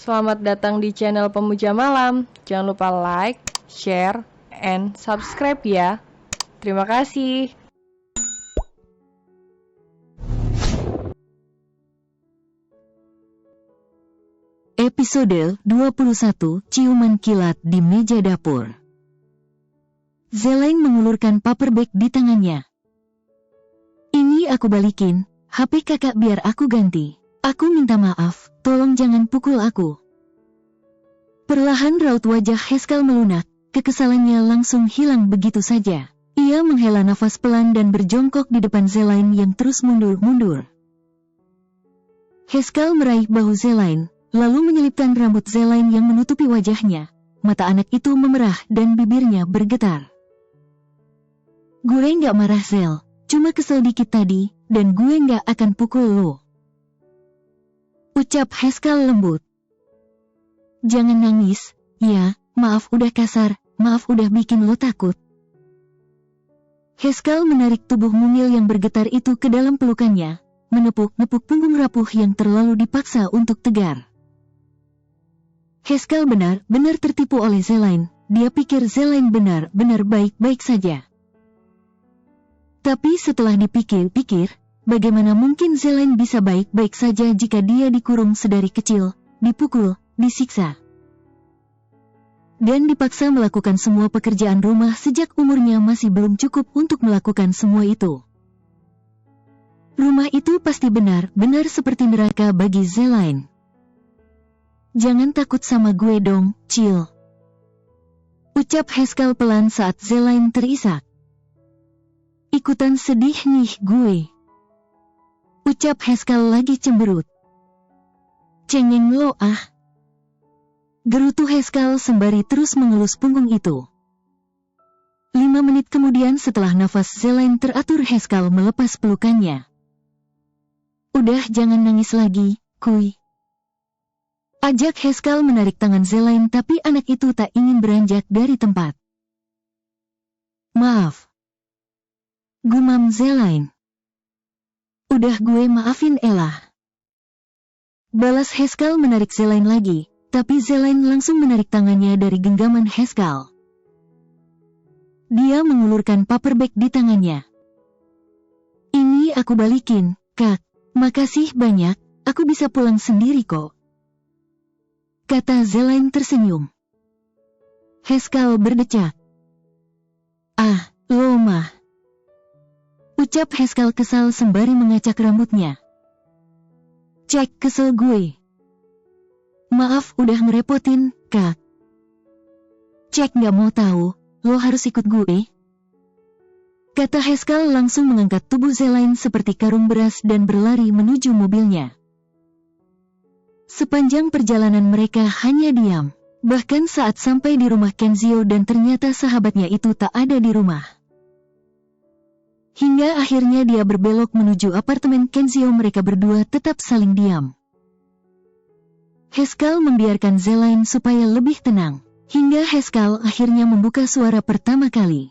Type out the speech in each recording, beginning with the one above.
Selamat datang di channel Pemuja Malam. Jangan lupa like, share, and subscribe ya. Terima kasih. Episode 21, Ciuman Kilat di Meja Dapur. Zelaine mengulurkan paperback di tangannya. Ini aku balikin, HP kakak biar aku ganti. Aku minta maaf, tolong jangan pukul aku. Perlahan raut wajah Haskell melunak, kekesalannya langsung hilang begitu saja. Ia menghela nafas pelan dan berjongkok di depan Zelaine yang terus mundur-mundur. Haskell meraih bahu Zelaine, lalu menyelipkan rambut Zelaine yang menutupi wajahnya. Mata anak itu memerah dan bibirnya bergetar. Gue nggak marah Zel, cuma kesel dikit tadi, dan gue nggak akan pukul lo. Ucap Haskell lembut. Jangan nangis, ya, maaf udah kasar, maaf udah bikin lo takut. Haskell menarik tubuh mungil yang bergetar itu ke dalam pelukannya, menepuk-nepuk punggung rapuh yang terlalu dipaksa untuk tegar. Haskell benar-benar tertipu oleh Zelaine, dia pikir Zelaine benar-benar baik-baik saja. Tapi setelah dipikir-pikir, bagaimana mungkin Zelaine bisa baik-baik saja jika dia dikurung sedari kecil, dipukul, disiksa, dan dipaksa melakukan semua pekerjaan rumah sejak umurnya masih belum cukup untuk melakukan semua itu. Rumah itu pasti benar-benar seperti neraka bagi Zelaine. Jangan takut sama gue dong, Cil. Ucap Haskell pelan saat Zelaine terisak. Ikutan sedih nih gue. Ucap Haskell lagi cemberut. Cengeng lo ah. Gerutu Haskell sembari terus mengelus punggung itu. 5 menit kemudian setelah nafas Zelaine teratur, Haskell melepas pelukannya. Udah jangan nangis lagi, kuy. Ajak Haskell menarik tangan Zelaine, tapi anak itu tak ingin beranjak dari tempat. Maaf. Gumam Zelaine. Udah gue maafin Ella. Balas Haskell menarik Zelaine lagi, tapi Zelaine langsung menarik tangannya dari genggaman Haskell. Dia mengulurkan paperback di tangannya. Ini aku balikin, Kak. Makasih banyak, aku bisa pulang sendiri kok. Kata Zelaine tersenyum. Haskell berdecak. Ah, lo mah. Ucap Haskell kesal sembari mengacak rambutnya. Cek kesel gue. Maaf udah ngerepotin, Kak. Cek gak mau tahu, lo harus ikut gue. Kata Haskell langsung mengangkat tubuh Zelaine seperti karung beras dan berlari menuju mobilnya. Sepanjang perjalanan mereka hanya diam. Bahkan saat sampai di rumah Kenzio dan ternyata sahabatnya itu tak ada di rumah. Hingga akhirnya dia berbelok menuju apartemen Kenzio, mereka berdua tetap saling diam. Haskell membiarkan Zelaine supaya lebih tenang, hingga Haskell akhirnya membuka suara pertama kali.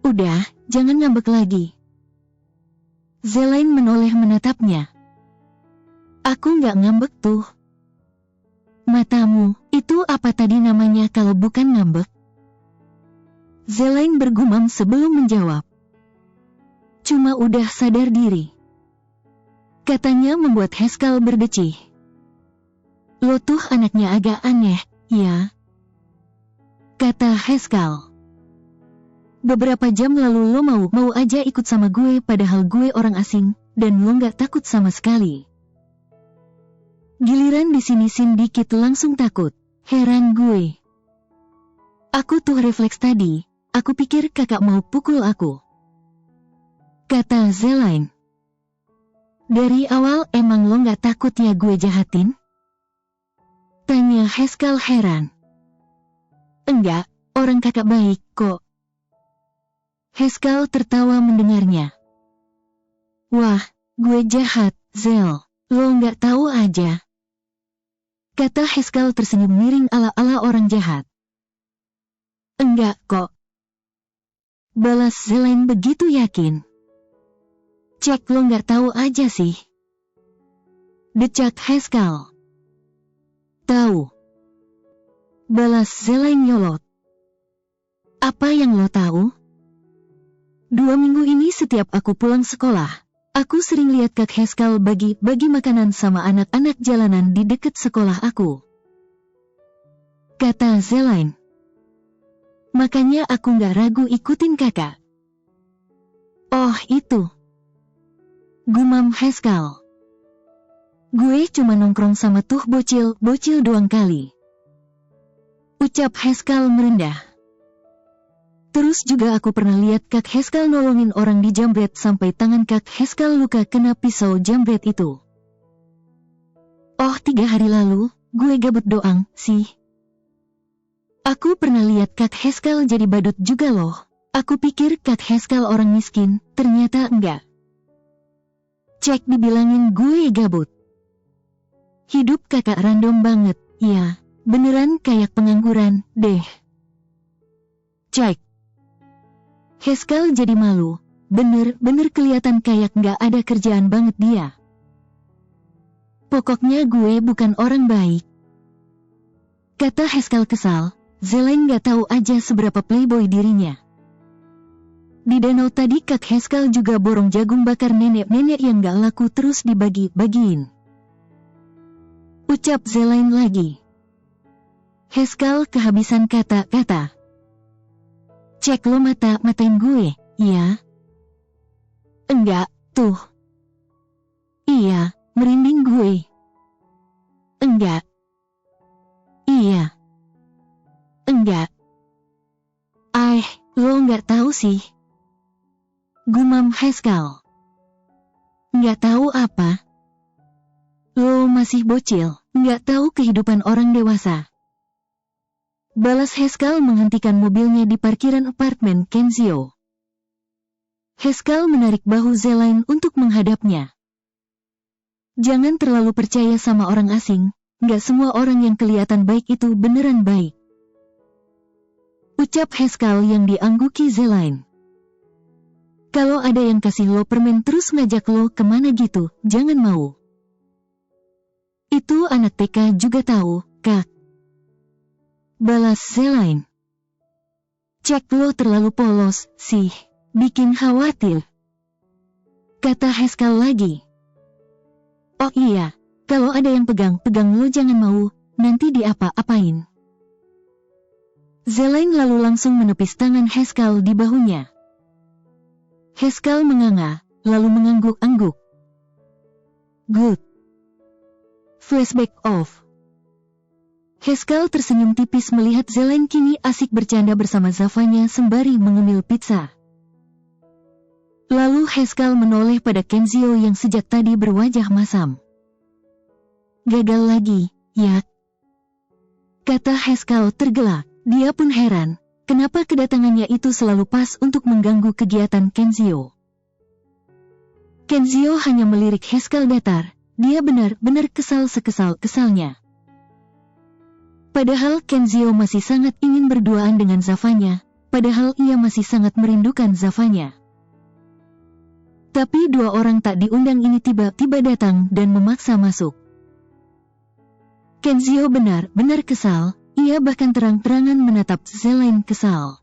Udah, jangan ngambek lagi. Zelaine menoleh menatapnya. Aku nggak ngambek tuh. Matamu, itu apa tadi namanya kalau bukan ngambek? Zelaine bergumam sebelum menjawab. Cuma udah sadar diri. Katanya membuat Haskell berdecih. Lo tuh anaknya agak aneh, ya? Kata Haskell. Beberapa jam lalu lo mau aja ikut sama gue padahal gue orang asing, dan lo gak takut sama sekali. Giliran di sini dikit langsung takut. Heran gue. Aku tuh refleks tadi, aku pikir kakak mau pukul aku. Kata Zelaine. Dari awal emang lo gak takut ya gue jahatin? Tanya Haskell heran. Enggak, orang kakak baik kok. Haskell tertawa mendengarnya. Wah, gue jahat, Zel. Lo gak tahu aja. Kata Haskell tersenyum miring ala-ala orang jahat. Enggak kok. Balas Zelaine begitu yakin. Cek lo gak tahu aja sih. Decak Haskell. Tahu. Balas Zelain nyolot. Apa yang lo tahu? 2 minggu ini setiap aku pulang sekolah, aku sering lihat Kak Haskell bagi makanan sama anak-anak jalanan di dekat sekolah aku. Kata Zelain. Makanya aku nggak ragu ikutin kakak. Oh itu. Gumam Haskell. Gue cuma nongkrong sama tuh bocil doang kali. Ucap Haskell merendah. Terus juga aku pernah lihat Kak Haskell nolongin orang di jambret sampai tangan Kak Haskell luka kena pisau jambret itu. Oh 3 hari lalu, gue gabut doang sih. Aku pernah lihat Kak Haskell jadi badut juga loh. Aku pikir Kak Haskell orang miskin, ternyata enggak. Cek dibilangin gue gabut. Hidup kakak random banget, ya, beneran kayak pengangguran, deh. Cek. Haskell jadi malu, bener-bener kelihatan kayak nggak ada kerjaan banget dia. Pokoknya gue bukan orang baik. Kata Haskell kesal, Zelain nggak tahu aja seberapa playboy dirinya. Di danau tadi Kak Haskell juga borong jagung bakar nenek-nenek yang nggak laku terus dibagi-bagiin. Ucap Zelain lagi. Haskell kehabisan kata-kata. Cek lo matain gue, iya? Enggak, tuh. Iya, merinding gue. Enggak. Iya. Enggak. Lo nggak tahu sih. Gumam Haskell. Nggak tahu apa? Lo masih bocil, nggak tahu kehidupan orang dewasa. Balas Haskell menghentikan mobilnya di parkiran apartemen Kenzio. Haskell menarik bahu Zelain untuk menghadapnya. Jangan terlalu percaya sama orang asing, nggak semua orang yang kelihatan baik itu beneran baik. Ucap Haskell yang diangguki Zelain. Kalau ada yang kasih lo permen terus ngajak lo kemana gitu, jangan mau. Itu anak TK juga tahu, Kak. Balas Zelain. Cek lo terlalu polos, sih. Bikin khawatir. Kata Haskell lagi. Oh iya, kalau ada yang pegang lo jangan mau, nanti diapa-apain. Zelain lalu langsung menepis tangan Haskell di bahunya. Haskell menganga, lalu mengangguk-angguk. Good. Flashback off. Haskell tersenyum tipis melihat Zelain kini asik bercanda bersama Zavanya sembari mengemil pizza. Lalu Haskell menoleh pada Kenzio yang sejak tadi berwajah masam. Gagal lagi, ya? Kata Haskell tergelak. Dia pun heran, kenapa kedatangannya itu selalu pas untuk mengganggu kegiatan Kenzio. Kenzio hanya melirik Haskell datar, dia benar-benar kesal sekesal-kesalnya. Padahal Kenzio masih sangat ingin berduaan dengan Zavanya, padahal ia masih sangat merindukan Zavanya. Tapi 2 orang tak diundang ini tiba-tiba datang dan memaksa masuk. Kenzio benar-benar kesal, ia bahkan terang-terangan menatap Zelain kesal.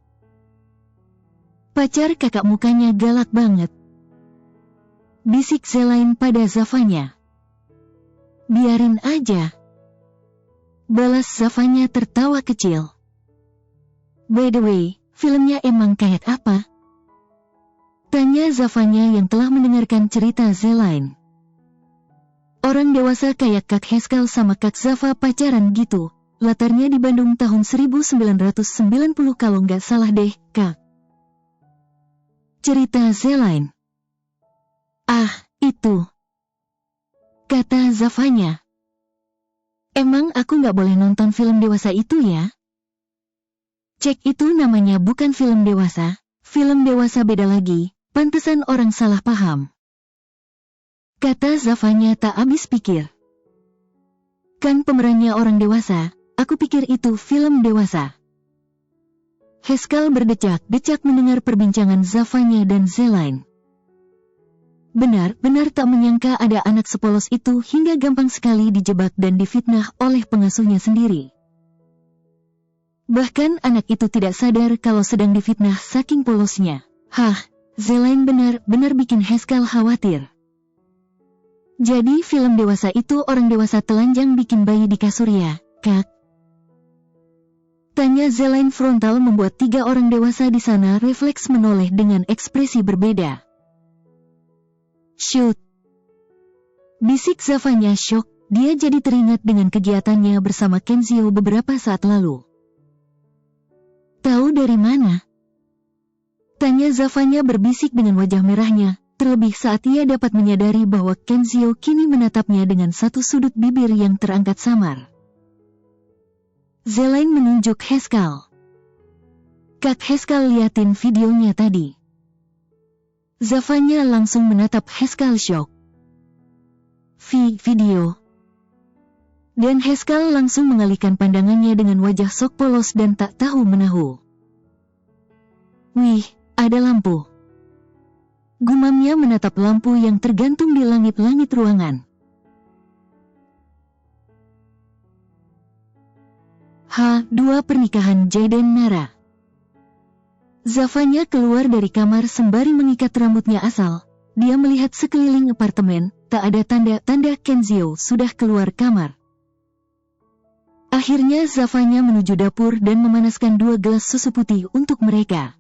Pacar kakak mukanya galak banget. Bisik Zelain pada Zavanya. Biarin aja. Balas Zavanya tertawa kecil. By the way, filmnya emang kayak apa? Tanya Zavanya yang telah mendengarkan cerita Zelain. Orang dewasa kayak Kak Haskell sama Kak Zava pacaran gitu, latarnya di Bandung tahun 1990 kalau nggak salah deh, Kak. Cerita Zelain. Ah, itu. Kata Zavanya. Emang aku nggak boleh nonton film dewasa itu ya? Cek itu namanya bukan film dewasa beda lagi, pantesan orang salah paham. Kata Zavanya tak habis pikir. Kan pemerannya orang dewasa, aku pikir itu film dewasa. Haskell berdecak-decak mendengar perbincangan Zavanya dan Zelain. benar-benar tak menyangka ada anak sepolos itu hingga gampang sekali dijebak dan difitnah oleh pengasuhnya sendiri. Bahkan anak itu tidak sadar kalau sedang difitnah saking polosnya. Zelain benar-benar bikin Haskell khawatir. Jadi film dewasa itu orang dewasa telanjang bikin bayi di kasur ya, Kak? Tanya Zelain frontal membuat 3 orang dewasa di sana refleks menoleh dengan ekspresi berbeda. Shoot! Bisik Zafanya syok, dia jadi teringat dengan kegiatannya bersama Kenzio beberapa saat lalu. Tahu dari mana? Tanya Zafanya berbisik dengan wajah merahnya, terlebih saat ia dapat menyadari bahwa Kenzio kini menatapnya dengan satu sudut bibir yang terangkat samar. Zelain menunjuk Haskell. Kak Haskell liatin videonya tadi. Zafanya langsung menatap Haskell syok. Video. Dan Haskell langsung mengalihkan pandangannya dengan wajah sok polos dan tak tahu menahu. Wih, ada lampu. Gumamnya menatap lampu yang tergantung di langit-langit ruangan. 2 Pernikahan Jaden Nara. Zafanya keluar dari kamar sembari mengikat rambutnya asal. Dia melihat sekeliling apartemen, tak ada tanda-tanda Kenzio sudah keluar kamar. Akhirnya Zafanya menuju dapur dan memanaskan 2 gelas susu putih untuk mereka.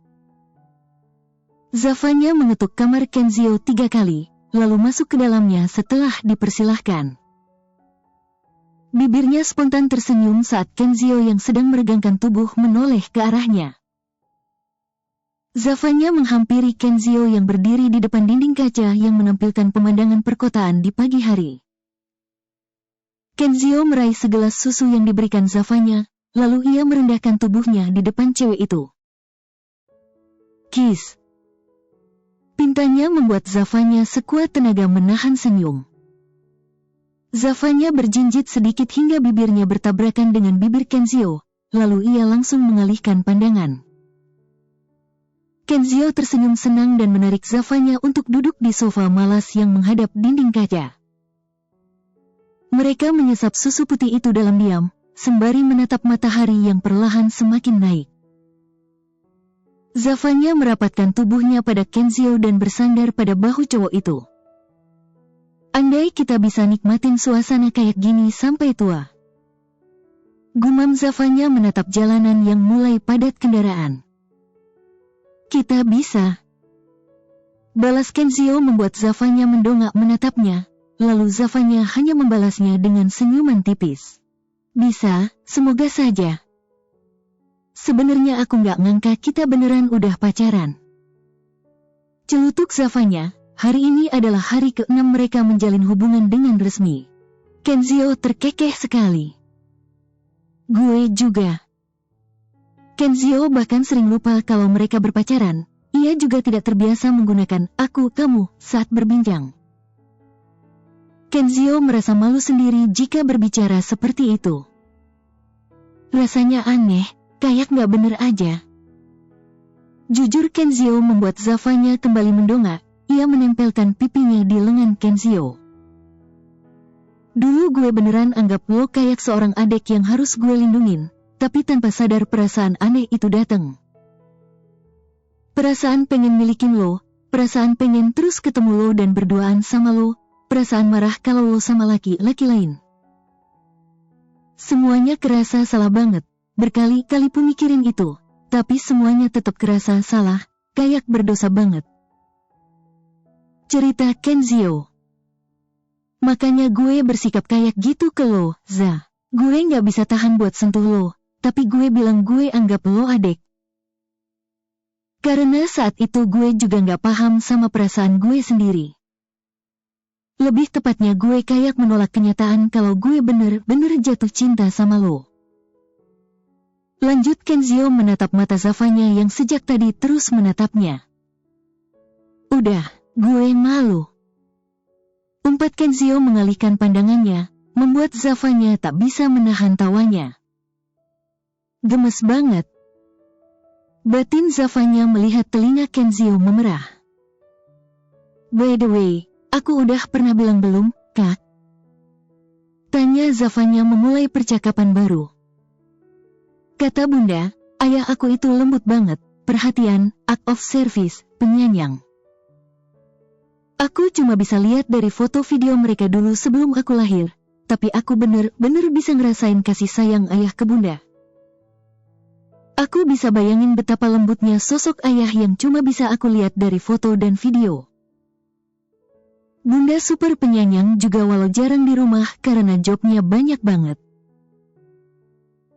Zafanya mengetuk kamar Kenzio 3 kali, lalu masuk ke dalamnya setelah dipersilahkan. Bibirnya spontan tersenyum saat Kenzio yang sedang meregangkan tubuh menoleh ke arahnya. Zafanya menghampiri Kenzio yang berdiri di depan dinding kaca yang menampilkan pemandangan perkotaan di pagi hari. Kenzio meraih segelas susu yang diberikan Zafanya, lalu ia merendahkan tubuhnya di depan cewek itu. Kiss. Pintanya membuat Zafanya sekuat tenaga menahan senyum. Zafanya berjinjit sedikit hingga bibirnya bertabrakan dengan bibir Kenzio, lalu ia langsung mengalihkan pandangan. Kenzio tersenyum senang dan menarik Zafanya untuk duduk di sofa malas yang menghadap dinding kaca. Mereka menyesap susu putih itu dalam diam, sembari menatap matahari yang perlahan semakin naik. Zafanya merapatkan tubuhnya pada Kenzio dan bersandar pada bahu cowok itu. Andai kita bisa nikmatin suasana kayak gini sampai tua. Gumam Zafanya menatap jalanan yang mulai padat kendaraan. Kita bisa. Balas Kenzio membuat Zafanya mendongak menatapnya. Lalu Zafanya hanya membalasnya dengan senyuman tipis. Bisa, semoga saja. Sebenarnya aku nggak ngangka kita beneran udah pacaran. Celutuk Zafanya, hari ini adalah hari ke-6 mereka menjalin hubungan dengan resmi. Kenzio terkekeh sekali. Gue juga. Kenzio bahkan sering lupa kalau mereka berpacaran. Ia juga tidak terbiasa menggunakan aku, kamu saat berbincang. Kenzio merasa malu sendiri jika berbicara seperti itu. Rasanya aneh, kayak nggak bener aja. Jujur Kenzio membuat Zafanya kembali mendongak, ia menempelkan pipinya di lengan Kenzio. Dulu gue beneran anggap lo kayak seorang adik yang harus gue lindungin, tapi tanpa sadar perasaan aneh itu datang. Perasaan pengen milikin lo, perasaan pengen terus ketemu lo dan berduaan sama lo, perasaan marah kalau lo sama laki-laki lain. Semuanya kerasa salah banget, berkali-kali pun mikirin itu, tapi semuanya tetap kerasa salah, kayak berdosa banget. Cerita Kenzio. Makanya gue bersikap kayak gitu ke lo, Za. Gue gak bisa tahan buat sentuh lo, tapi gue bilang gue anggap lo adik. Karena saat itu gue juga gak paham sama perasaan gue sendiri. Lebih tepatnya gue kayak menolak kenyataan kalau gue bener-bener jatuh cinta sama lo. Lanjut Kenzio menatap mata Zafanya yang sejak tadi terus menatapnya. Udah, gue malu. Umpat Kenzio mengalihkan pandangannya, membuat Zafanya tak bisa menahan tawanya. Gemes banget. Batin Zafanya melihat telinga Kenzio memerah. By the way, aku udah pernah bilang belum, Kak? Tanya Zafanya memulai percakapan baru. Kata Bunda, ayah aku itu lembut banget, perhatian, act of service, penyayang. Aku cuma bisa lihat dari foto video mereka dulu sebelum aku lahir, tapi aku bener-bener bisa ngerasain kasih sayang ayah ke Bunda. Aku bisa bayangin betapa lembutnya sosok ayah yang cuma bisa aku lihat dari foto dan video. Bunda super penyayang juga walau jarang di rumah karena jobnya banyak banget.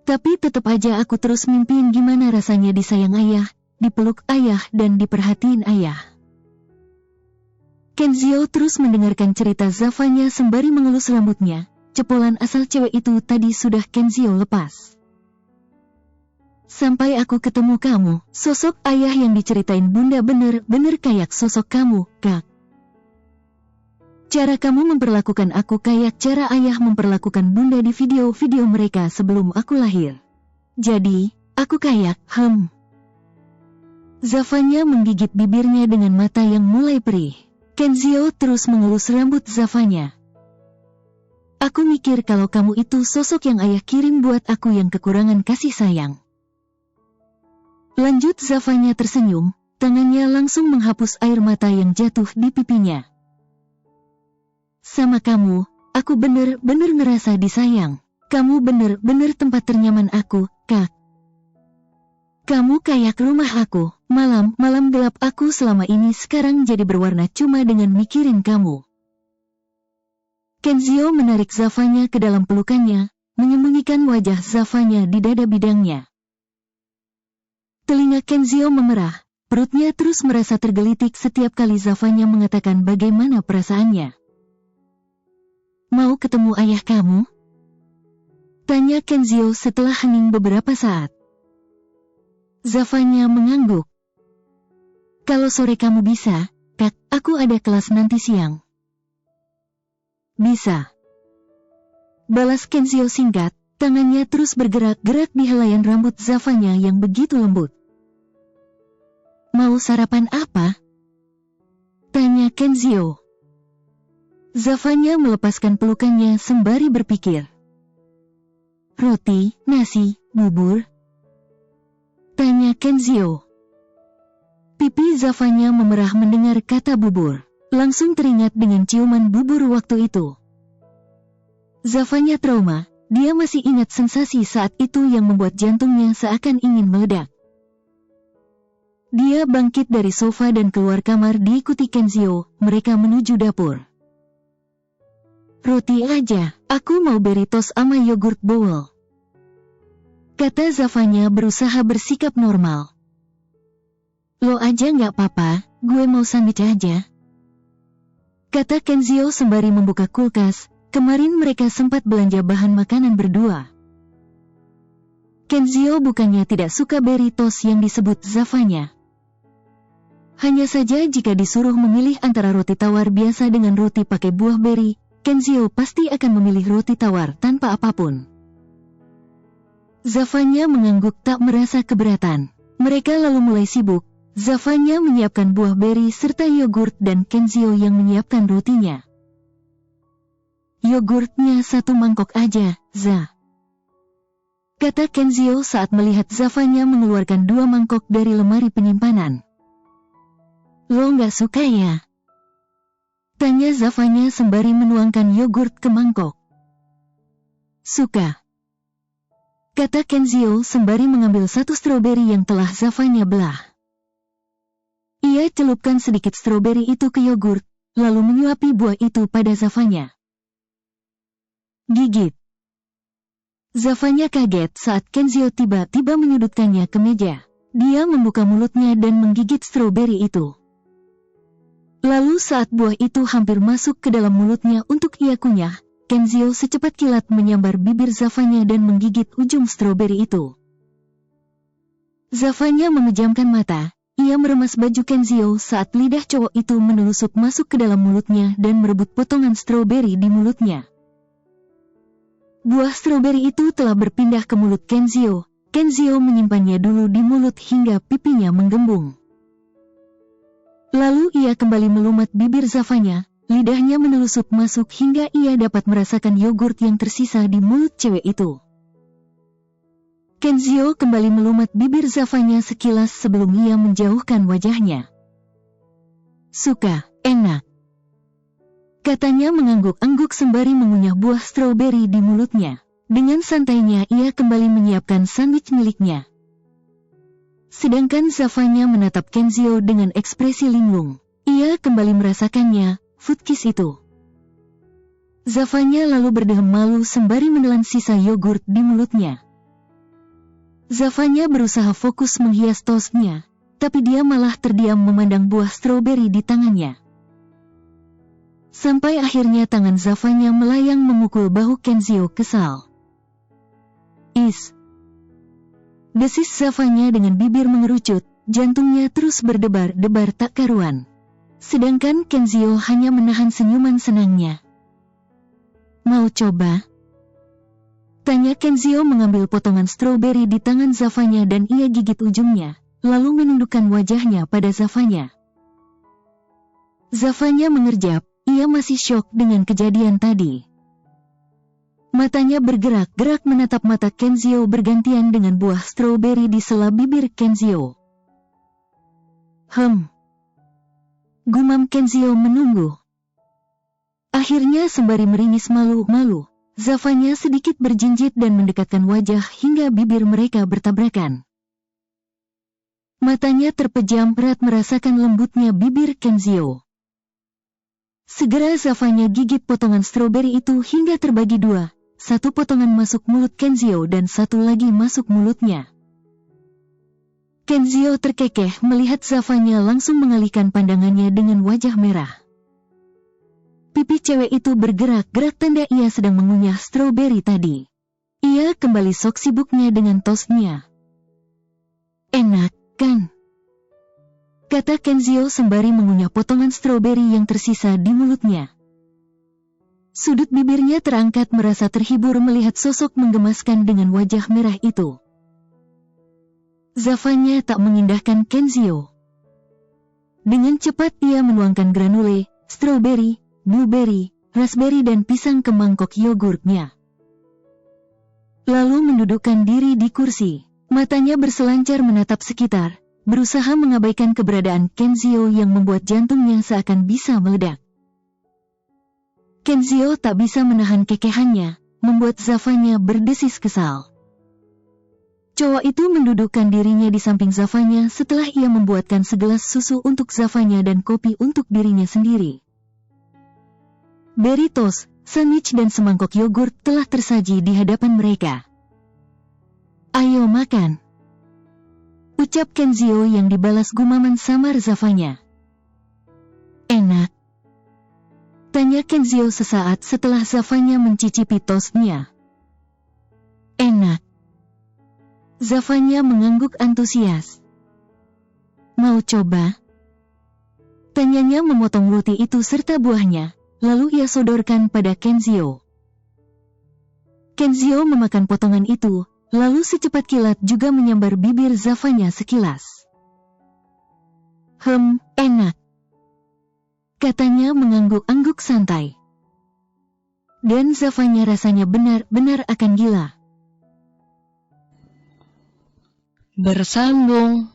Tapi tetap aja aku terus mimpiin gimana rasanya disayang ayah, dipeluk ayah dan diperhatiin ayah. Kenzio terus mendengarkan cerita Zafanya sembari mengelus rambutnya. Cepolan asal cewek itu tadi sudah Kenzio lepas. Sampai aku ketemu kamu, sosok ayah yang diceritain Bunda bener-bener kayak sosok kamu, Kak. Cara kamu memperlakukan aku kayak cara ayah memperlakukan Bunda di video-video mereka sebelum aku lahir. Jadi, aku kayak, Zafanya menggigit bibirnya dengan mata yang mulai perih. Kenzio terus mengelus rambut Zafanya. Aku mikir kalau kamu itu sosok yang ayah kirim buat aku yang kekurangan kasih sayang. Lanjut Zafanya tersenyum, tangannya langsung menghapus air mata yang jatuh di pipinya. Sama kamu, aku bener-bener ngerasa disayang. Kamu bener-bener tempat ternyaman aku, Kak. Kamu kayak rumah aku, malam-malam gelap aku selama ini sekarang jadi berwarna cuma dengan mikirin kamu. Kenzio menarik Zafanya ke dalam pelukannya, menyembunyikan wajah Zafanya di dada bidangnya. Telinga Kenzio memerah, perutnya terus merasa tergelitik setiap kali Zafanya mengatakan bagaimana perasaannya. Mau ketemu ayah kamu? Tanya Kenzio setelah hening beberapa saat. Zafanya mengangguk. Kalau sore kamu bisa, Kak, aku ada kelas nanti siang. Bisa. Balas Kenzio singkat, tangannya terus bergerak-gerak di helaian rambut Zafanya yang begitu lembut. Mau sarapan apa? Tanya Kenzio. Zafanya melepaskan pelukannya sembari berpikir. Roti, nasi, bubur? Tanya Kenzio. Pipi Zafanya memerah mendengar kata bubur. Langsung teringat dengan ciuman bubur waktu itu. Zafanya trauma, dia masih ingat sensasi saat itu yang membuat jantungnya seakan ingin meledak. Dia bangkit dari sofa dan keluar kamar diikuti Kenzio, mereka menuju dapur. Roti aja, aku mau Beritos sama yogurt bowl. Kata Zafanya berusaha bersikap normal. Lo aja nggak apa-apa, gue mau sandwich aja. Kata Kenzio sembari membuka kulkas, kemarin mereka sempat belanja bahan makanan berdua. Kenzio bukannya tidak suka Beritos yang disebut Zafanya. Hanya saja jika disuruh memilih antara roti tawar biasa dengan roti pakai buah beri, Kenzio pasti akan memilih roti tawar tanpa apapun. Zafanya mengangguk tak merasa keberatan. Mereka lalu mulai sibuk. Zafanya menyiapkan buah beri serta yogurt dan Kenzio yang menyiapkan rotinya. Yogurtnya 1 mangkok aja, Za. Kata Kenzio saat melihat Zafanya mengeluarkan 2 mangkok dari lemari penyimpanan. Lo nggak suka ya? Tanya Zafanya sembari menuangkan yogurt ke mangkok. Suka. Kata Kenzio sembari mengambil 1 stroberi yang telah Zafanya belah. Ia celupkan sedikit stroberi itu ke yogurt, lalu menyuapi buah itu pada Zafanya. Gigit. Zafanya kaget saat Kenzio tiba-tiba menyudutkannya ke meja. Dia membuka mulutnya dan menggigit stroberi itu. Lalu saat buah itu hampir masuk ke dalam mulutnya untuk ia kunyah, Kenzio secepat kilat menyambar bibir Zafanya dan menggigit ujung stroberi itu. Zafanya memejamkan mata. Ia meremas baju Kenzio saat lidah cowok itu menelusup masuk ke dalam mulutnya dan merebut potongan stroberi di mulutnya. Buah stroberi itu telah berpindah ke mulut Kenzio. Kenzio menyimpannya dulu di mulut hingga pipinya menggembung. Lalu ia kembali melumat bibir Zafanya, lidahnya menelusup masuk hingga ia dapat merasakan yogurt yang tersisa di mulut cewek itu. Kenzio kembali melumat bibir Zafanya sekilas sebelum ia menjauhkan wajahnya. Suka, enak. Katanya mengangguk-angguk sembari mengunyah buah stroberi di mulutnya. Dengan santainya ia kembali menyiapkan sandwich miliknya. Sedangkan Zafanya menatap Kenzio dengan ekspresi linglung. Ia kembali merasakannya, food kiss itu. Zafanya lalu berdehem malu sembari menelan sisa yogurt di mulutnya. Zafanya berusaha fokus menghias toastnya, tapi dia malah terdiam memandang buah stroberi di tangannya. Sampai akhirnya tangan Zafanya melayang memukul bahu Kenzio kesal. Desis Zafanya dengan bibir mengerucut, jantungnya terus berdebar-debar tak karuan. Sedangkan Kenzio hanya menahan senyuman senangnya. Mau coba? Tanya Kenzio mengambil potongan stroberi di tangan Zafanya dan ia gigit ujungnya, lalu menundukkan wajahnya pada Zafanya. Zafanya mengerjap, ia masih syok dengan kejadian tadi. Matanya bergerak-gerak menatap mata Kenzio bergantian dengan buah stroberi di sela bibir Kenzio. Gumam Kenzio menunggu. Akhirnya sembari meringis malu-malu, Zafanya sedikit berjinjit dan mendekatkan wajah hingga bibir mereka bertabrakan. Matanya terpejam erat merasakan lembutnya bibir Kenzio. Segera Zafanya gigit potongan stroberi itu hingga terbagi dua. Satu potongan masuk mulut Kenzio dan satu lagi masuk mulutnya. Kenzio terkekeh melihat Zafanya langsung mengalihkan pandangannya dengan wajah merah. Pipi cewek itu bergerak-gerak tanda ia sedang mengunyah stroberi tadi. Ia kembali sok sibuknya dengan toastnya. Enak, kan? Kata Kenzio sembari mengunyah potongan stroberi yang tersisa di mulutnya. Sudut bibirnya terangkat merasa terhibur melihat sosok menggemaskan dengan wajah merah itu. Zafanya tak mengindahkan Kenzio. Dengan cepat ia menuangkan granule, stroberi, blueberry, raspberry dan pisang ke mangkok yogurtnya. Lalu mendudukkan diri di kursi. Matanya berselancar menatap sekitar, berusaha mengabaikan keberadaan Kenzio yang membuat jantungnya seakan bisa meledak. Kenzio tak bisa menahan kekehannya, membuat Zafanya berdesis kesal. Cowok itu mendudukkan dirinya di samping Zafanya setelah ia membuatkan segelas susu untuk Zafanya dan kopi untuk dirinya sendiri. Berry toast, sandwich dan semangkok yogurt telah tersaji di hadapan mereka. Ayo makan. Ucap Kenzio yang dibalas gumaman samar Zafanya. Enak. Tanya Kenzio sesaat setelah Zafanya mencicipi toastnya. Enak. Zafanya mengangguk antusias. Mau coba? Tanyanya memotong roti itu serta buahnya, lalu ia sodorkan pada Kenzio. Kenzio memakan potongan itu, lalu secepat kilat juga menyambar bibir Zafanya sekilas. Enak. Katanya mengangguk-angguk santai. Dan Zafanya rasanya benar-benar akan gila. Bersambung.